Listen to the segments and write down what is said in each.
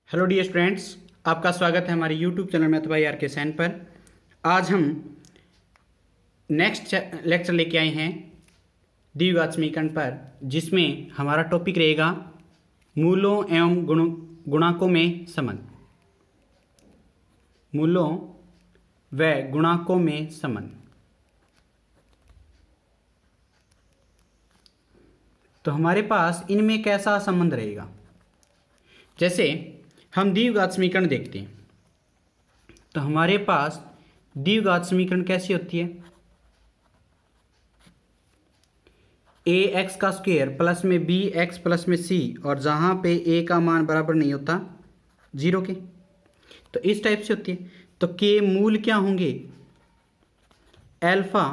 Hello dear students, आपका स्वागत है हमारे YouTube channel math by R K सैन पर। आज हम नेक्स्ट लेक्चर लेके आए हैं द्विघात समीकरण पर, जिसमें हमारा टॉपिक रहेगा मूलों एवं गुणांकों में संबंध। मूलों व गुणांकों में संबंध। तो हमारे पास इनमें कैसा संबंध रहेगा? जैसे हम द्विघात समीकरण देखते हैं तो हमारे पास द्विघात समीकरण कैसी होती है? ए एक्स का स्क्वायर प्लस में बी एक्स प्लस में सी, और जहाँ पे ए का मान बराबर नहीं होता जीरो के, तो इस टाइप से होती है। तो के मूल क्या होंगे? अल्फा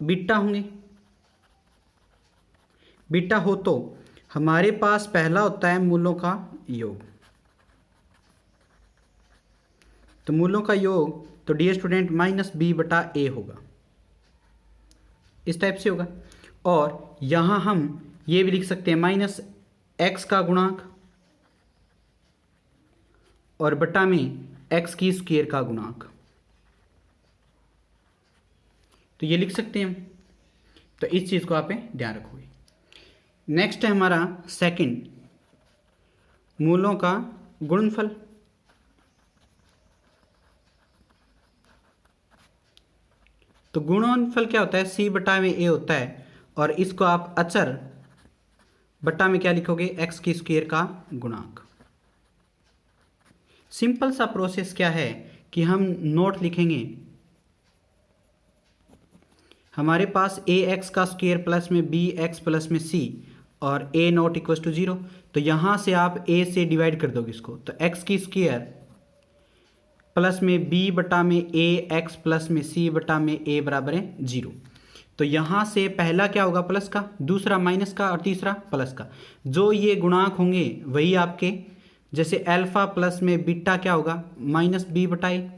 बीटा होंगे। बीटा हो तो हमारे पास पहला होता है मूलों का योग। तो मूलों का योग तो डियर स्टूडेंट माइनस बी बटा ए होगा, इस टाइप से होगा। और यहां हम ये भी लिख सकते हैं माइनस एक्स का गुणांक और बटा में एक्स की स्क्वायर का गुणांक, तो ये लिख सकते हैं हम। तो इस चीज को आप ध्यान रखोगे। नेक्स्ट है हमारा सेकंड, मूलों का गुणनफल। तो गुणनफल क्या होता है? सी बटा में ए होता है, और इसको आप अचर बटा में क्या लिखोगे? एक्स की स्क्वायर का गुणांक। सिंपल सा प्रोसेस क्या है कि हम नोट लिखेंगे। हमारे पास ए एक्स का स्क्वायर प्लस में बी एक्स प्लस में सी और ए नॉट इक्वल टू जीरो, तो यहां से आप ए से डिवाइड कर दोगे इसको, तो एक्स की स्क्वायर प्लस में बी बटा में ए एक्स प्लस में सी बटा में ए बराबर है जीरो। तो यहां से पहला क्या होगा? प्लस का, दूसरा माइनस का और तीसरा प्लस का। जो ये गुणांक होंगे वही आपके, जैसे अल्फा प्लस में बीटा क्या होगा? माइनस बी बटा ए,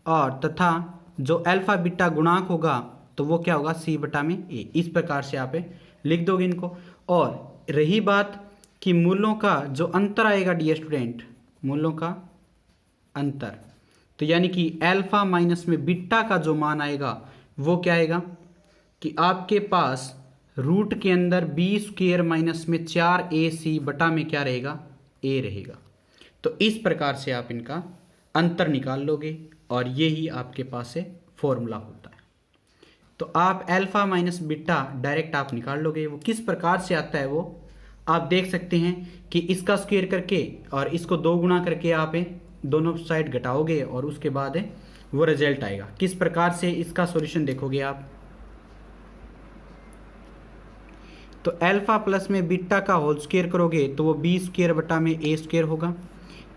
और तथा जो अल्फा बीटा गुणांक होगा तो वो क्या होगा? सी बटा में ए। इस प्रकार से आप लिख दोगे इनको। और रही बात कि मूलों का जो अंतर आएगा डियर स्टूडेंट, मूलों का अंतर, तो यानी कि अल्फा माइनस में बीटा का जो मान आएगा वो क्या आएगा कि आपके पास रूट के अंदर बी स्क्वायर माइनस में 4ac बटा में क्या रहेगा? ए रहेगा। तो इस प्रकार से आप इनका अंतर निकाल लोगे, और ये ही आपके पास से फॉर्मूला होता है। तो आप अल्फा माइनस बीटा डायरेक्ट आप निकाल लोगे। वो किस प्रकार से आता है वो आप देख सकते हैं कि इसका स्क्वायर करके और इसको 2 गुना करके आप दोनों साइड घटाओगे, और उसके बाद वो रिजल्ट आएगा। किस प्रकार से इसका सॉल्यूशन देखोगे आप? तो अल्फा प्लस में बीटा का होल स्क्वायर करोगे तो वो बी स्क्वायर बटा में ए स्क्वायर होगा।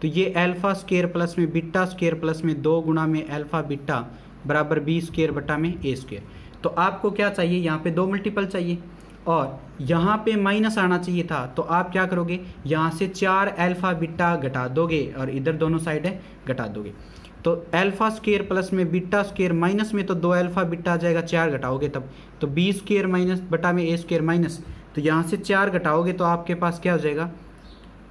तो ये अल्फा स्क्वायर प्लस में बीटा स्क्वायर प्लस में 2 गुना में अल्फा बीटा बराबर बी स्क्वायर बटा में ए स्क्वायर। तो आपको क्या चाहिए? यहाँ पे 2 मल्टीपल चाहिए, और यहाँ पे माइनस आना चाहिए था। तो आप क्या करोगे? यहाँ से 4 अल्फा बीटा घटा दोगे और इधर दोनों साइड घटा दोगे। तो अल्फा स्क्वायर प्लस में बीटा स्क्वायर माइनस में तो 2 अल्फा बीटा आ जाएगा, 4 घटाओगे तब, तो बी स्क्वायर माइनस बटा में ए स्क्वायर माइनस, तो यहाँ से 4 घटाओगे तो आपके पास क्या हो जाएगा?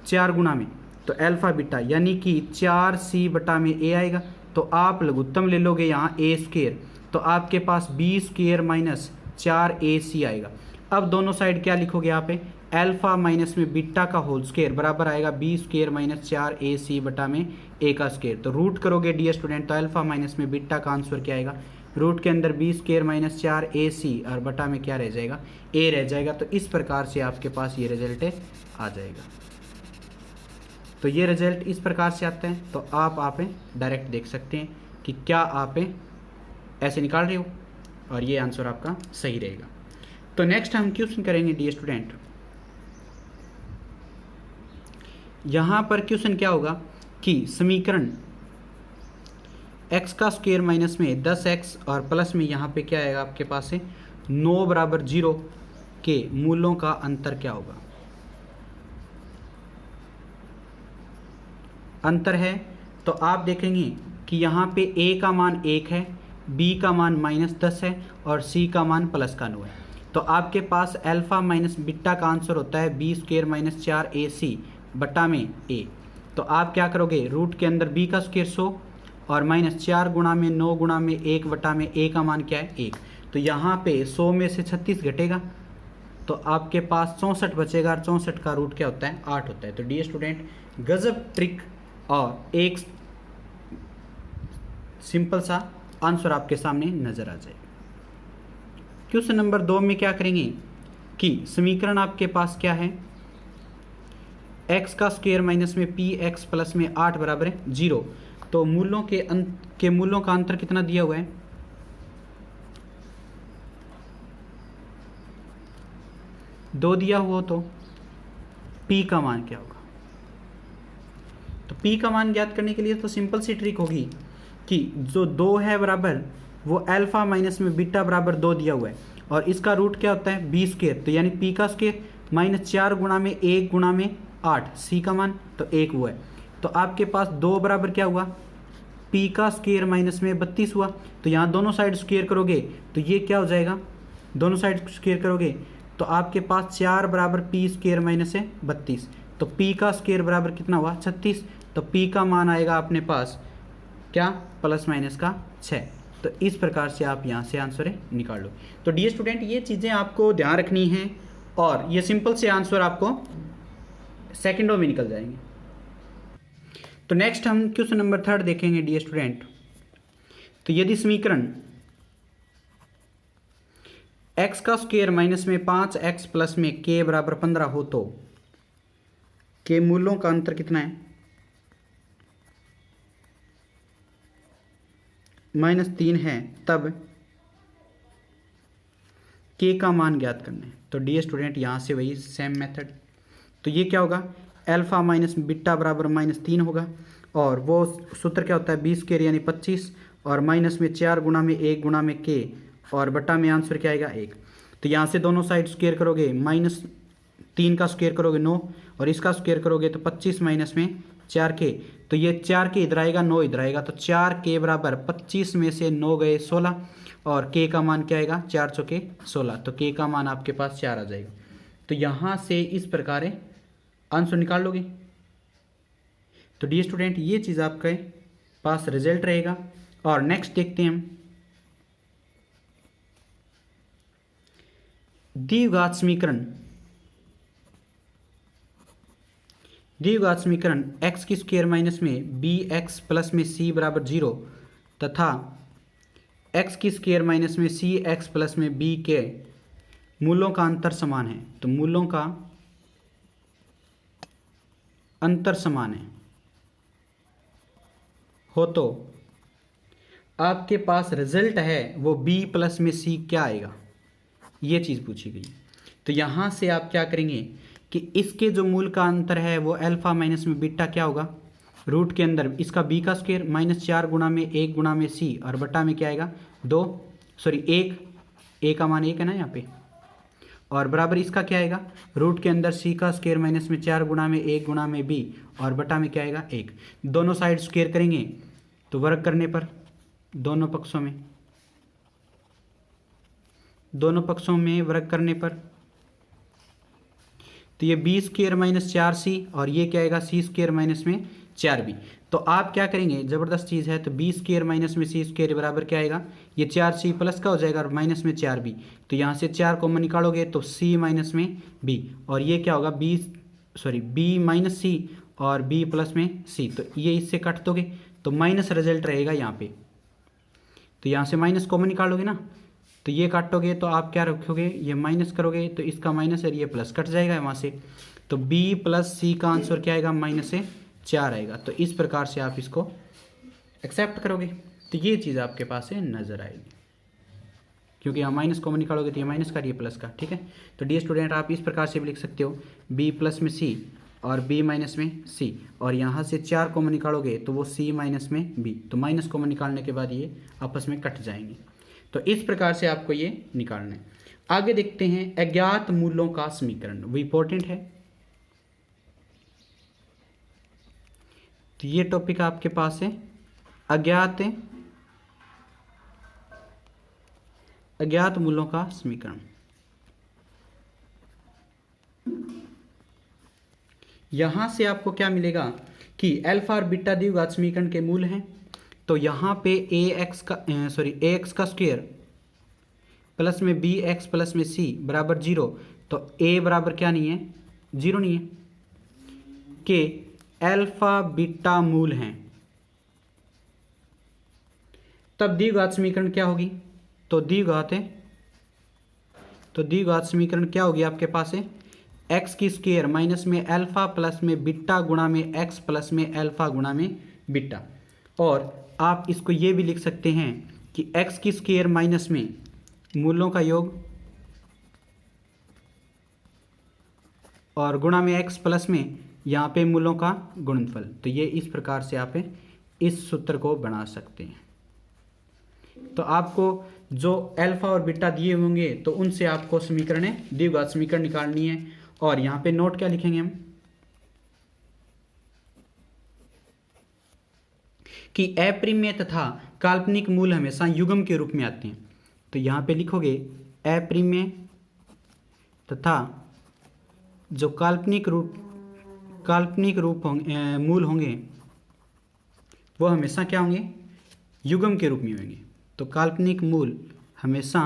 4 गुना में तो अल्फा बीटा यानी कि 4c बटा में ए आएगा। तो आप लघुत्तम ले लोगे यहाँ ए स्क्वायर, तो आपके पास बी स्क्वायर माइनस 4ac आएगा। अब दोनों साइड क्या लिखोगे आप? अल्फा माइनस में बीटा का होल स्क्वायर बराबर आएगा बी स्क्वायर माइनस 4ac बटा में ए का स्क्वायर। तो रूट करोगे डियर स्टूडेंट, तो अल्फा माइनस में बीटा का आंसर क्या आएगा? रूट के अंदर बी स्क्वायर माइनस 4ac और बटा में क्या रह जाएगा? ए रह जाएगा। तो इस प्रकार से आपके पास ये रिजल्ट आ जाएगा। तो ये रिजल्ट इस प्रकार से आता है। तो आप डायरेक्ट देख सकते हैं कि क्या आप ऐसे निकाल रहे हो, और ये आंसर आपका सही रहेगा। तो नेक्स्ट हम क्वेश्चन करेंगे डियर स्टूडेंट। यहां पर क्वेश्चन क्या होगा कि समीकरण x का स्क्वायर माइनस में 10x और प्लस में यहाँ पे क्या आएगा आपके पास से 9 बराबर 0 के मूलों का अंतर क्या होगा? अंतर है तो आप देखेंगे कि यहाँ पे a का मान 1 है, b का मान -10 है और c का मान +9 है। तो आपके पास अल्फा माइनस बीटा का आंसर होता है बी स्क्वायर माइनस 4ac बटा में ए। तो आप क्या करोगे, रूट के अंदर b का स्क्वायर 100 और माइनस 4 गुणा में 9 गुणा में 1 बटा में a का मान क्या है 1। तो यहाँ पे 100 में से 36 घटेगा तो आपके पास 64 बचेगा और 64 का रूट क्या होता है 8 होता है। तो डियर स्टूडेंट, गजब ट्रिक और एक सिंपल सा आंसर आपके सामने नजर आ जाएगा। क्वेश्चन नंबर 2 में क्या करेंगे कि समीकरण आपके पास क्या है, x का स्क्वायर माइनस में पी एक्स प्लस में 8 बराबर है 0। तो मूलों के मूलों का अंतर कितना दिया हुआ है, 2 दिया हुआ, तो p का मान क्या होगा। तो p का मान ज्ञात करने के लिए तो सिंपल सी ट्रिक होगी कि जो 2 है बराबर वो अल्फा माइनस में बीटा बराबर 2 दिया हुआ है और इसका रूट क्या होता है b स्क्वायर, तो यानी p का स्क्वायर माइनस 4 गुणा में 1 गुणा में 8, c का मान तो 1 हुआ है। तो आपके पास 2 बराबर क्या हुआ, p का स्क्वायर माइनस में 32 हुआ। तो यहाँ दोनों साइड स्क्वायर करोगे तो ये क्या हो जाएगा, दोनों साइड स्क्वायर करोगे तो आपके पास 4 बराबर p स्क्वायर माइनस है 32, तो p का स्क्वायर बराबर कितना हुआ 36। तो p का मान आएगा अपने पास क्या, प्लस माइनस का 6। तो इस प्रकार से आप यहाँ से आंसर निकाल लो। तो डियर स्टूडेंट, ये चीज़ें आपको ध्यान रखनी हैं और ये सिंपल से आंसर आपको सेकंडों में निकल जाएंगे। तो नेक्स्ट हम क्वेश्चन नंबर 3 देखेंगे डियर स्टूडेंट। तो यदि समीकरण x का स्क्वायर माइनस में 5x प्लस में k बराबर 15 हो तो के मूलों का अंतर कितना है, -3 है, तब k का मान ज्ञात करना है। तो डियर स्टूडेंट, यहाँ से वही सेम मेथड, तो ये क्या होगा, अल्फा माइनस बीटा बराबर -3 होगा और वो सूत्र क्या होता है b स्क्वायर यानी 25 और माइनस में 4 गुणा में 1 गुणा में k और बटा में आंसर क्या आएगा 1। तो यहाँ से दोनों साइड स्क्वायर करोगे, -3 का स्क्वायर करोगे 9 और इसका स्क्वायर करोगे तो 25 माइनस में 4k, तो ये 4k इधर आएगा 9 इधर आएगा, तो 4k बराबर 25 में से 9 गए 16 और k का मान क्या आएगा 4 चौके 16, तो k का मान आपके पास 4 आ जाएगा। तो यहाँ से इस प्रकार आंसर निकाल लोगे। तो डियर स्टूडेंट, ये चीज़ आपके पास रिजल्ट रहेगा। और नेक्स्ट देखते हैं हम, द्विघात समीकरण x की स्क्वायर माइनस में बी एक्स प्लस में c बराबर 0 तथा x की स्क्वायर माइनस में सी एक्स प्लस में b के मूलों का अंतर समान है। तो मूलों का अंतर समान है हो तो आपके पास रिजल्ट है वो b प्लस में c क्या आएगा, ये चीज़ पूछी गई। तो यहाँ से आप क्या करेंगे कि इसके जो मूल का अंतर है वो अल्फा माइनस में बीटा क्या होगा, रूट के अंदर इसका b का स्क्वायर -4 गुणा में 1 गुणा में c और बटा में क्या आएगा 1, a का मान 1 है ना यहाँ पे, और बराबर इसका क्या आएगा, रूट के अंदर c का स्क्वायर माइनस में 4 गुणा में 1 गुणा में b और बटा में क्या आएगा 1। दोनों साइड स्क्वायर करेंगे तो वर्ग करने पर दोनों पक्षों में वर्ग करने पर तो ये b स्क्वायर माइनस 4c और ये क्या आएगा c स्क्वायर माइनस में 4b। तो आप क्या करेंगे, ज़बरदस्त चीज़ है, तो b स्क्वायर माइनस में c स्क्वायर बराबर क्या आएगा, ये 4c प्लस का हो जाएगा और माइनस में 4b। तो यहाँ से 4 कॉमन निकालोगे तो c माइनस में b और ये क्या होगा b माइनस c और b प्लस में c, तो ये इससे काट दोगे तो माइनस रिजल्ट रहेगा यहाँ पे। तो यहाँ से माइनस कॉमन निकालोगे ना, तो ये काटोगे तो आप क्या रखोगे, ये माइनस करोगे तो इसका माइनस और ये प्लस कट जाएगा वहाँ से, तो b प्लस c का आंसर क्या आएगा -4 आएगा। तो इस प्रकार से आप इसको एक्सेप्ट करोगे तो ये चीज़ आपके पास नज़र आएगी, क्योंकि यहाँ माइनस कॉमन निकालोगे तो ये माइनस का ये प्लस का, ठीक है। तो डियर स्टूडेंट, आप इस प्रकार से भी लिख सकते हो b प्लस में c और b माइनस में c और यहाँ से 4 कॉमन निकालोगे तो वो c माइनस में b, तो माइनस कॉमन निकालने के बाद ये आपस में कट जाएंगे। तो इस प्रकार से आपको ये निकालना है। आगे देखते हैं अज्ञात मूलों का समीकरण, वो इंपॉर्टेंट है। तो ये टॉपिक आपके पास है अज्ञात मूलों का समीकरण। यहां से आपको क्या मिलेगा कि अल्फा और बीटा द्विघात समीकरण के मूल हैं, तो यहाँ पे ए एक्स का स्क्वायर प्लस में बी एक्स प्लस में सी बराबर 0, तो ए बराबर क्या नहीं है, 0 नहीं है, के अल्फा बीटा मूल हैं, तब द्विघात समीकरण क्या होगी, तो द्विघात समीकरण क्या होगी आपके पास है, एक्स की स्क्वायर माइनस में अल्फा प्लस में बीटा गुणा में एक्स प्लस में अल्फा गुणा में बीटा। और आप इसको ये भी लिख सकते हैं कि एक्स की स्क्वायर माइनस में मूलों का योग और गुणा में एक्स प्लस में यहाँ पे मूलों का गुणनफल। तो ये इस प्रकार से आप इस सूत्र को बना सकते हैं। तो आपको जो अल्फा और बीटा दिए होंगे तो उनसे आपको समीकरण द्विघात समीकरण निकालनी है। और यहाँ पे नोट क्या लिखेंगे हम कि अप्रिमेय तथा काल्पनिक मूल हमेशा युग्म के रूप में आते हैं। तो यहाँ पे लिखोगे अप्रिमेय तथा जो काल्पनिक रूप होंगे मूल होंगे वो हमेशा क्या होंगे, युग्म के रूप में होंगे। तो काल्पनिक मूल हमेशा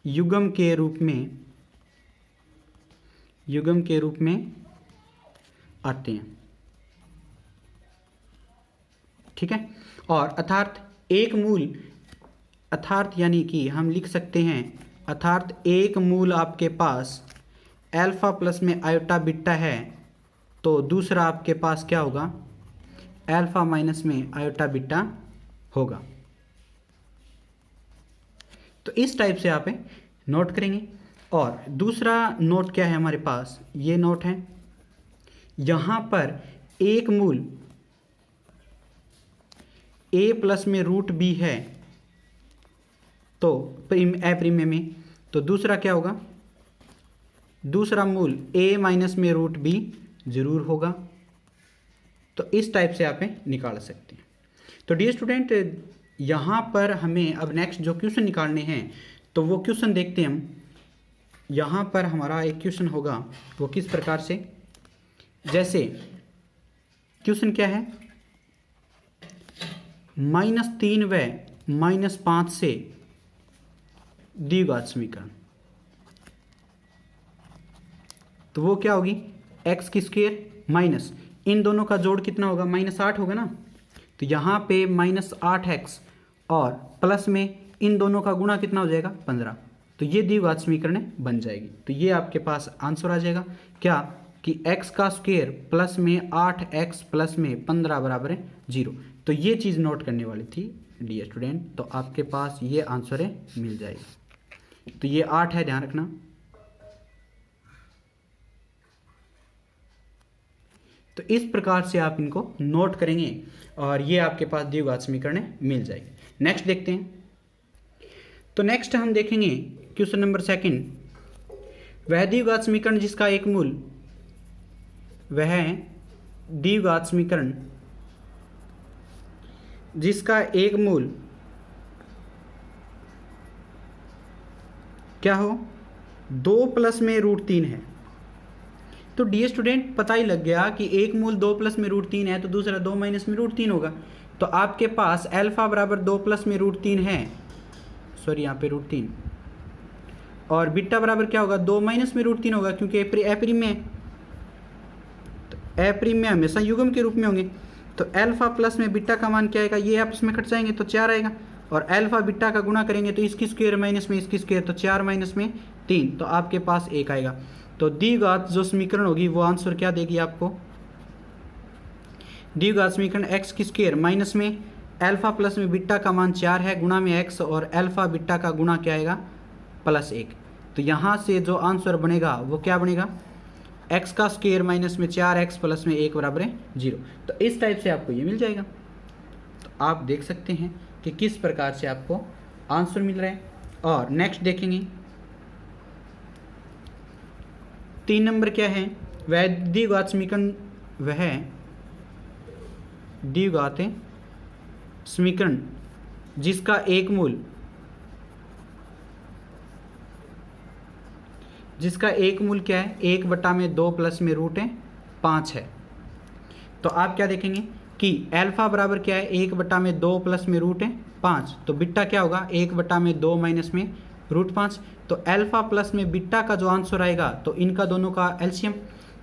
युग्म के रूप में आते हैं, ठीक है। और अर्थात यानी कि हम लिख सकते हैं अर्थात एक मूल आपके पास अल्फा प्लस में आयोटा बीटा है, तो दूसरा आपके पास क्या होगा, अल्फा माइनस में आयोटा बीटा होगा। तो इस टाइप से आप नोट करेंगे। और दूसरा नोट क्या है हमारे पास, ये नोट है, यहाँ पर एक मूल a प्लस में रूट बी है तो अप्रिमेय में, तो दूसरा क्या होगा, दूसरा मूल a माइनस में रूट बी जरूर होगा। तो इस टाइप से आप निकाल सकते हैं। तो डियर स्टूडेंट, यहाँ पर हमें अब नेक्स्ट जो क्वेश्चन निकालने हैं तो वो क्वेश्चन देखते हैं हम। यहाँ पर हमारा एक क्वेश्चन होगा, वो किस प्रकार से, जैसे क्वेश्चन क्या है, -3 व -5 से द्विघात समीकरण। तो वो क्या होगी, एक्स की स्क्वायर माइनस इन दोनों का जोड़ कितना होगा, -8 होगा ना। तो यहाँ पे -8x और प्लस में इन दोनों का गुणा कितना हो जाएगा, 15। तो ये द्विघात समीकरण बन जाएगी। तो ये आपके पास आंसर आ जाएगा क्या, कि x का स्क्वायर प्लस में 8x प्लस में 15 बराबर है 0। तो ये चीज़ नोट करने वाली थी डियर स्टूडेंट। तो आपके पास ये आंसर मिल जाएगा। तो ये 8 है, ध्यान रखना। तो इस प्रकार से आप इनको नोट करेंगे और ये आपके पास द्विघात समीकरण मिल जाएगी। नेक्स्ट देखते हैं। तो नेक्स्ट हम देखेंगे क्वेश्चन नंबर 2, वह द्विघात समीकरण जिसका एक मूल, वह द्विघात समीकरण जिसका एक मूल क्या हो, 2 प्लस में √3 है। तो डियर स्टूडेंट, पता ही लग गया कि एक मूल 2 प्लस में √3 है तो दूसरा 2 माइनस में √3 होगा। तो आपके पास अल्फा बराबर 2 प्लस में √3 है, सॉरी यहाँ पे √3, और बीटा बराबर क्या होगा, 2 माइनस में √3 होगा, क्योंकि अप्रिमेय में हमेशा युग्म के रूप में होंगे। तो अल्फा प्लस में बीटा का मान क्या आएगा, ये आपस में कट जाएंगे तो 4 आएगा, और अल्फा बीटा का गुणा करेंगे तो इसकी स्क्वायर माइनस में इसकी स्क्वायर, तो 4 माइनस में 3, तो आपके पास 1 आएगा। तो द्विघात जो समीकरण होगी वो आंसर क्या देगी आपको, द्विघात समीकरण एक्स की स्क्वायर माइनस में अल्फा प्लस में बीटा का मान 4 है गुणा में एक्स, और अल्फा बीटा का गुणा क्या आएगा, +1। तो यहाँ से जो आंसर बनेगा वो क्या बनेगा, एक्स का स्क्वायर माइनस में 4x प्लस में 1 बराबर है 0। तो इस टाइप से आपको ये मिल जाएगा। तो आप देख सकते हैं कि किस प्रकार से आपको आंसर मिल रहा है। और नेक्स्ट देखेंगे 3 नंबर क्या है, वह द्विघात समीकरण, वह द्विघात समीकरण जिसका एक मूल क्या है, 1/2 प्लस में रूट है 5 है। तो आप क्या देखेंगे कि अल्फा बराबर क्या है, 1/2 प्लस में रूट है 5, तो बीटा क्या होगा 1/2 माइनस में रूट 5। तो अल्फा प्लस में बीटा का जो आंसर आएगा तो इनका दोनों का एलसीएम,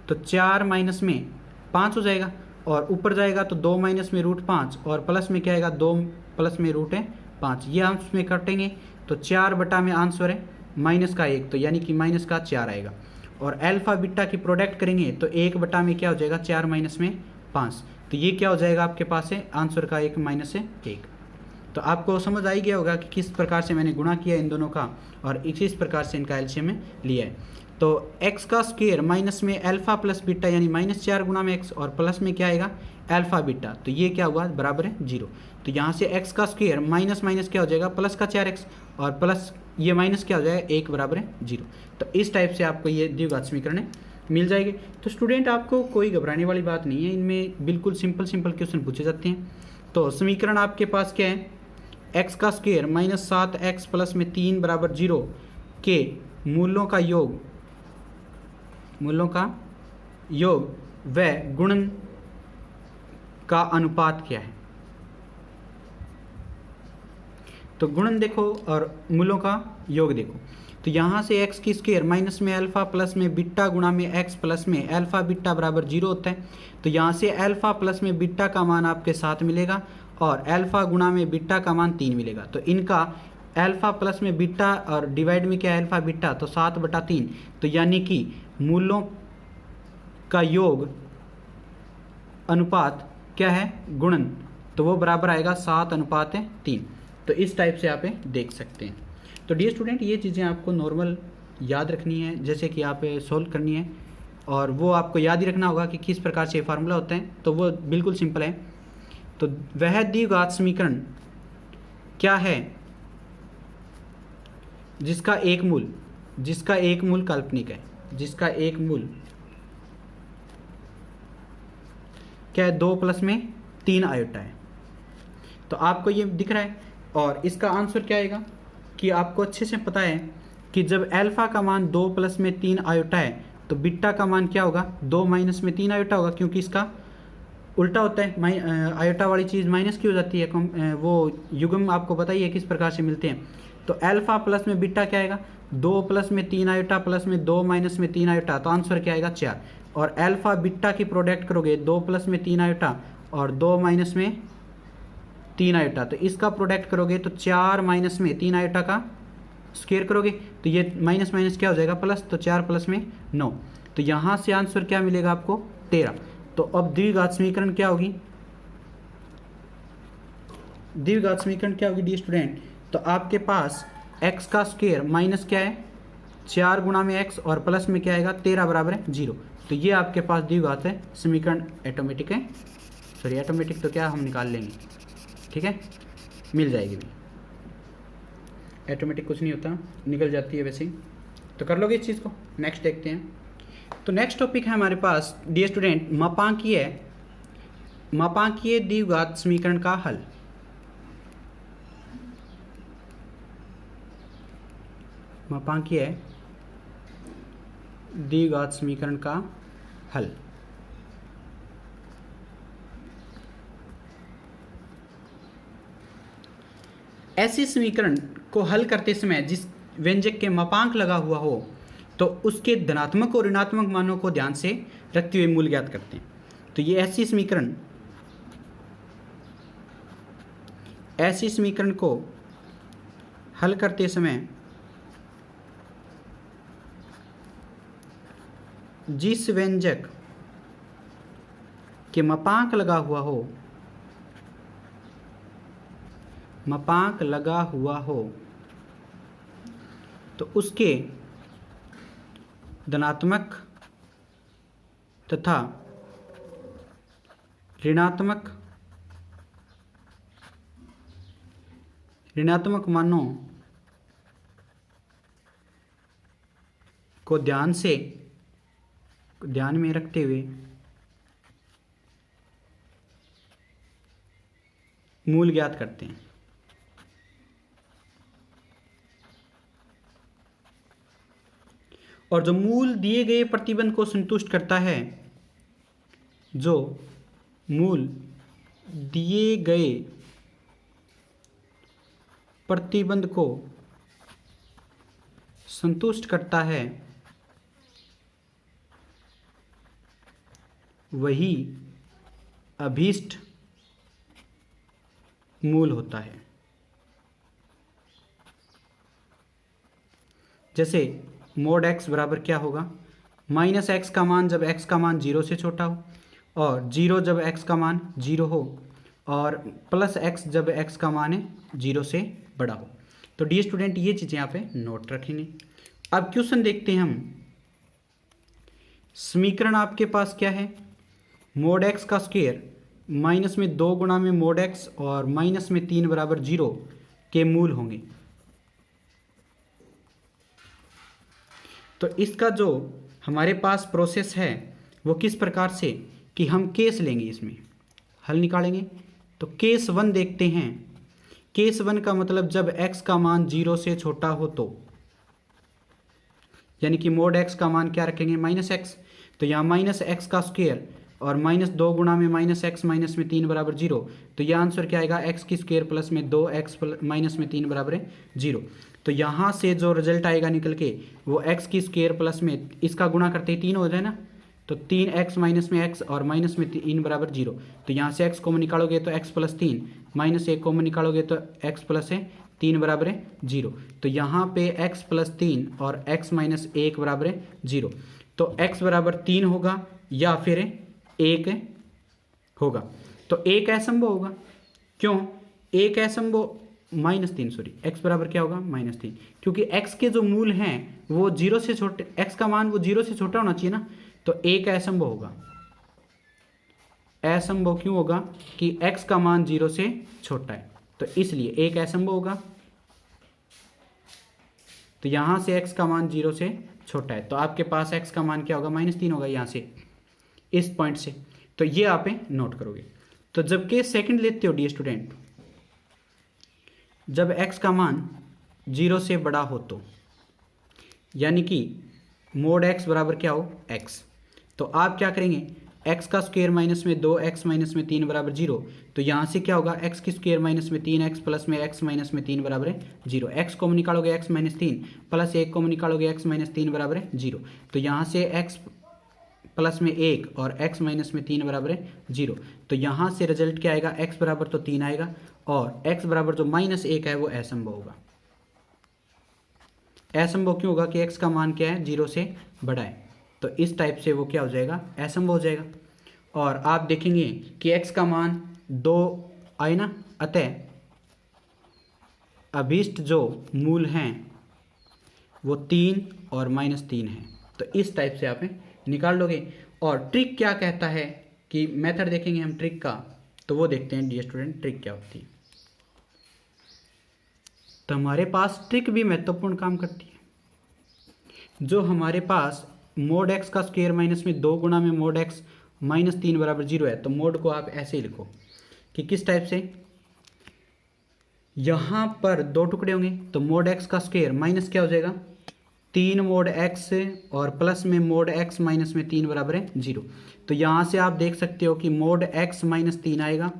तो 4 माइनस में 5 हो जाएगा, और ऊपर जाएगा तो 2 माइनस में रूट 5, और प्लस में क्या आएगा 2 प्लस में रूट है 5, ये आपस में कटेंगे तो 4 बटा में आंसर है माइनस का 1, तो यानी कि माइनस का 4 आएगा। और अल्फा बीटा की प्रोडक्ट करेंगे तो 1 बटा में क्या हो जाएगा 4 माइनस में 5, तो ये क्या हो जाएगा आपके पास है आंसर का 1 माइनस है 1। तो आपको समझ आ ही गया होगा कि किस प्रकार से मैंने गुणा किया इन दोनों का और इस प्रकार से इनका एलसीएम में लिया है। तो x का स्क्वायर माइनस में अल्फा प्लस बीटा यानी -4 गुणा में x, और प्लस में क्या आएगा अल्फा बीटा, तो ये क्या हुआ बराबर है 0। तो यहाँ से x का स्क्वायर माइनस माइनस क्या हो जाएगा प्लस का 4x, और प्लस ये माइनस क्या हो जाएगा 1 बराबर है 0। तो इस टाइप से आपको ये द्विघात समीकरण मिल जाएगी। तो स्टूडेंट आपको कोई घबराने वाली बात नहीं है, इनमें बिल्कुल सिंपल क्वेश्चन पूछे जाते हैं। तो समीकरण आपके पास क्या है, x का स्क्वायर -7x प्लस में 3 बराबर 0 के मूलों का योग व गुणन का अनुपात क्या है। तो गुणन देखो और मूलों का योग देखो, तो यहाँ से x की स्क्वायर माइनस में अल्फा प्लस में बीटा गुणा में x प्लस में अल्फा बीटा बराबर 0 होता है। तो यहाँ से अल्फा प्लस में बीटा का मान आपके 7 मिलेगा और अल्फा गुणा में बीटा का मान 3 मिलेगा। तो इनका अल्फा प्लस में बीटा और डिवाइड में क्या है अल्फा बीटा, तो 7/3, तो यानी कि मूलों का योग अनुपात क्या है गुणन, तो वो बराबर आएगा 7/3। तो इस टाइप से आप देख सकते हैं। तो डियर स्टूडेंट ये चीज़ें आपको नॉर्मल याद रखनी है, जैसे कि आप सोल्व करनी है, और वो आपको याद ही रखना होगा कि किस प्रकार से फार्मूला होता है, तो वो बिल्कुल सिंपल है। तो वह द्विघात समीकरण क्या है जिसका एक मूल काल्पनिक है, जिसका एक मूल क्या है 2 प्लस में 3 आयोटा है। तो आपको ये दिख रहा है, और इसका आंसर क्या आएगा कि आपको अच्छे से पता है कि जब अल्फा का मान 2 प्लस में 3 आयोटा है तो बीटा का मान क्या होगा 2 माइनस में 3 आयोटा होगा, क्योंकि इसका उल्टा होता है, आयोटा वाली चीज़ माइनस की हो जाती है। वो युग्म आपको पता ही है किस प्रकार से मिलते हैं। तो अल्फा प्लस में बीटा क्या आएगा 2 प्लस में 3 आयोटा प्लस में 2 माइनस में 3 आयोटा, तो आंसर क्या आएगा 4। और अल्फा बीटा की प्रोडक्ट करोगे 2 प्लस में 3 आयोटा और 2 माइनस में 3 आयोटा, तो इसका प्रोडक्ट करोगे तो 4 माइनस में 3 आयोटा का स्क्वायर करोगे तो ये माइनस माइनस क्या हो जाएगा प्लस, तो 4 प्लस में 9, तो यहाँ से आंसर क्या मिलेगा आपको 13। तो अब द्विघात समीकरण क्या होगी, द्विघात समीकरण क्या होगी डी स्टूडेंट, तो आपके पास x का स्क्वायर माइनस क्या है 4 गुणा में x और प्लस में क्या आएगा 13 बराबर है 0। तो ये आपके पास द्विघात है समीकरण ऑटोमेटिक है, सॉरी ऑटोमेटिक तो क्या हम निकाल लेंगे, ठीक है मिल जाएगी भी, ऑटोमेटिक कुछ नहीं होता निकल जाती है वैसे ही। तो कर लोगे इस चीज़ को। नेक्स्ट देखते हैं। तो नेक्स्ट टॉपिक है हमारे पास डियर स्टूडेंट मापांकीय द्विघात समीकरण का हल। मापांकीय द्विघात समीकरण का हल। ऐसे समीकरण को हल करते समय जिस व्यंजक के मापांक लगा हुआ हो तो उसके धनात्मक और ऋणात्मक मानों को ध्यान से रखते हुए मूल ज्ञात करते हैं। तो ये ऐसी समीकरण को हल करते समय जिस व्यंजक के मापांक लगा हुआ हो तो उसके धनात्मक तथा ऋणात्मक मानों को ध्यान में रखते हुए मूल ज्ञात करते हैं। और जो मूल दिए गए प्रतिबंध को संतुष्ट करता है जो मूल दिए गए प्रतिबंध को संतुष्ट करता है वही अभीष्ट मूल होता है। जैसे मोड x बराबर क्या होगा, माइनस एक्स का मान जब x का मान 0 से छोटा हो, और 0 जब x का मान 0 हो, और प्लस x जब x का मान है 0 से बड़ा हो। तो डी स्टूडेंट ये चीज़ें यहाँ पे नोट रखेंगे। अब क्वेश्चन देखते हैं हम। समीकरण आपके पास क्या है, मोड x का स्क्वायर माइनस में 2 गुणा में मोड x और माइनस में 3 बराबर 0 के मूल होंगे। तो इसका जो हमारे पास प्रोसेस है वो किस प्रकार से कि हम केस लेंगे, इसमें हल निकालेंगे। तो केस 1 देखते हैं। केस 1 का मतलब जब x का मान 0 से छोटा हो तो, यानी कि मोड x का मान क्या रखेंगे, माइनस एक्स। तो यहाँ माइनस एक्स का स्क्वायर और माइनस 2 गुणा में माइनस एक्स माइनस में 3 बराबर 0। तो यह आंसर क्या आएगा, एक्स की स्क्वायर प्लस में 2x माइनस में 3 बराबर है 0। तो यहाँ से जो रिजल्ट आएगा निकल के वो x की स्क्वायर प्लस में इसका गुणा करते ही 3 हो जाए ना, तो 3x माइनस में x और माइनस में 3 बराबर 0। तो यहाँ से x कॉमन निकालोगे तो x प्लस 3, माइनस 1 कॉमन निकालोगे तो x प्लस है 3 बराबर है 0। तो यहाँ पे x प्लस 3 और x माइनस 1 बराबर है 0। तो x बराबर 3 होगा या फिर 1 होगा। तो एक असंभव होगा। क्यों एक असंभव, -3 सॉरी, x बराबर क्या होगा, -3, क्योंकि x के जो मूल हैं वो 0 से छोटे, x का मान वो 0 से छोटा होना चाहिए ना। तो एक असंभव होगा। असंभव क्यों होगा कि x का मान 0 से छोटा है, तो इसलिए एक असंभव होगा। तो यहां से x का मान 0 से छोटा है, तो आपके पास x का मान क्या होगा, -3 होगा यहां से, इस पॉइंट से। तो ये आप नोट करोगे। तो जब केस सेकंड लेते हो डी स्टूडेंट, जब x का मान 0 से बड़ा हो तो, यानी कि मोड x बराबर क्या हो, x, तो आप क्या करेंगे, x का स्क्वायर माइनस में 2x माइनस में 3 बराबर 0। तो यहाँ से क्या होगा, x की स्क्वायर माइनस में 3x प्लस में x माइनस में 3 बराबर है 0। x कॉमन निकालोगे x माइनस 3 प्लस 1 कॉमन निकालोगे x माइनस 3 बराबर है 0। तो यहाँ से x प्लस में 1 और x माइनस में 3 बराबर है 0। तो यहाँ से रिजल्ट क्या आएगा, x बराबर तो 3 आएगा, और x बराबर जो -1 है वो असंभव होगा। असंभव क्यों होगा कि x का मान क्या है, 0 से बड़ा है। तो इस टाइप से वो क्या हो जाएगा, असंभव हो जाएगा। और आप देखेंगे कि x का मान 2 आए ना, अतः अभीष्ट जो मूल हैं वो 3 और -3 हैं। तो इस टाइप से आप निकाल लोगे। और ट्रिक क्या कहता है कि मेथड देखेंगे हम ट्रिक का, तो वो देखते हैं डियर स्टूडेंट ट्रिक क्या होती है। तो हमारे पास ट्रिक भी महत्वपूर्ण काम करती है। जो हमारे पास मोड x का स्क्वायर माइनस में 2 गुणा में मोड x माइनस 3 बराबर 0 है, तो मोड को आप ऐसे ही लिखो कि किस टाइप से, यहाँ पर 2 टुकड़े होंगे, तो मोड x का स्क्वायर माइनस क्या हो जाएगा, 3 मोड x और प्लस में मोड x माइनस में 3 बराबर है 0। तो यहाँ से आप देख सकते हो कि मोड x माइनस 3 आएगा,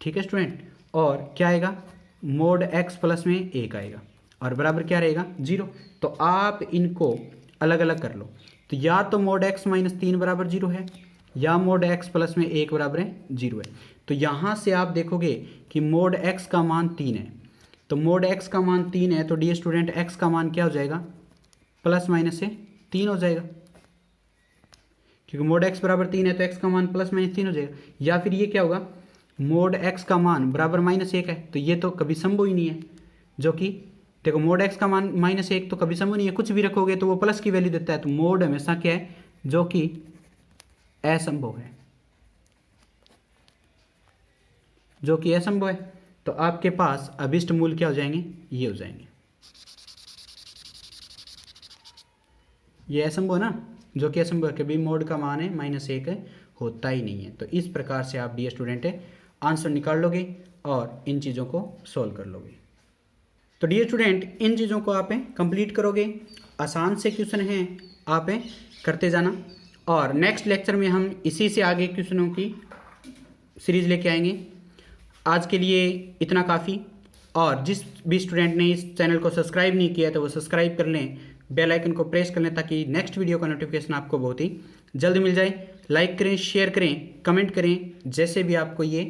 ठीक है स्टूडेंट, और क्या आएगा, मोड x प्लस में 1 आएगा, और बराबर क्या रहेगा 0। तो आप इनको अलग अलग कर लो। तो या तो मोड x माइनस 3 बराबर 0 है, या मोड x प्लस में 1 बराबर है 0 है। तो यहाँ से आप देखोगे कि मोड x का मान 3 है, तो मोड x का मान 3 है, तो डी स्टूडेंट x का मान क्या हो जाएगा, प्लस माइनस से 3 हो जाएगा, क्योंकि मोड x बराबर 3 है तो x का मान प्लस माइनस 3 हो जाएगा। या फिर ये क्या होगा, मोड x का मान बराबर -1 है, तो ये तो कभी संभव ही नहीं है, जो कि देखो मोड x का मान -1 तो कभी संभव नहीं है, कुछ भी रखोगे तो वो प्लस की वैल्यू देता है। तो मोड हमेशा क्या है, जो कि असंभव है, जो कि असंभव है। तो आपके पास अभिष्ट मूल क्या हो जाएंगे, ये हो जाएंगे, ये असंभव ना, जो कि असंभव है, कभी मोड का मान है -1 होता ही नहीं है। तो इस प्रकार से आप डी स्टूडेंट आंसर निकाल लोगे और इन चीज़ों को सॉल्व कर लोगे। तो डियर स्टूडेंट इन चीज़ों को आप कंप्लीट करोगे, आसान से क्वेश्चन हैं, आप करते जाना। और नेक्स्ट लेक्चर में हम इसी से आगे क्वेश्चनों की सीरीज़ लेके आएंगे। आज के लिए इतना काफ़ी। और जिस भी स्टूडेंट ने इस चैनल को सब्सक्राइब नहीं किया तो वो सब्सक्राइब कर लें, बेल आइकन को प्रेस कर लें ताकि नेक्स्ट वीडियो का नोटिफिकेशन आपको बहुत ही जल्द मिल जाए। लाइक करें, शेयर करें, कमेंट करें। जैसे भी आपको ये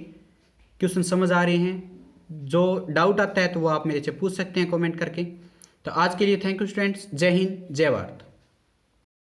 क्वेश्चन समझ आ रहे हैं, जो डाउट आता है तो वो आप मेरे से पूछ सकते हैं कमेंट करके। तो आज के लिए थैंक यू स्टूडेंट्स। जय हिंद, जय भारत।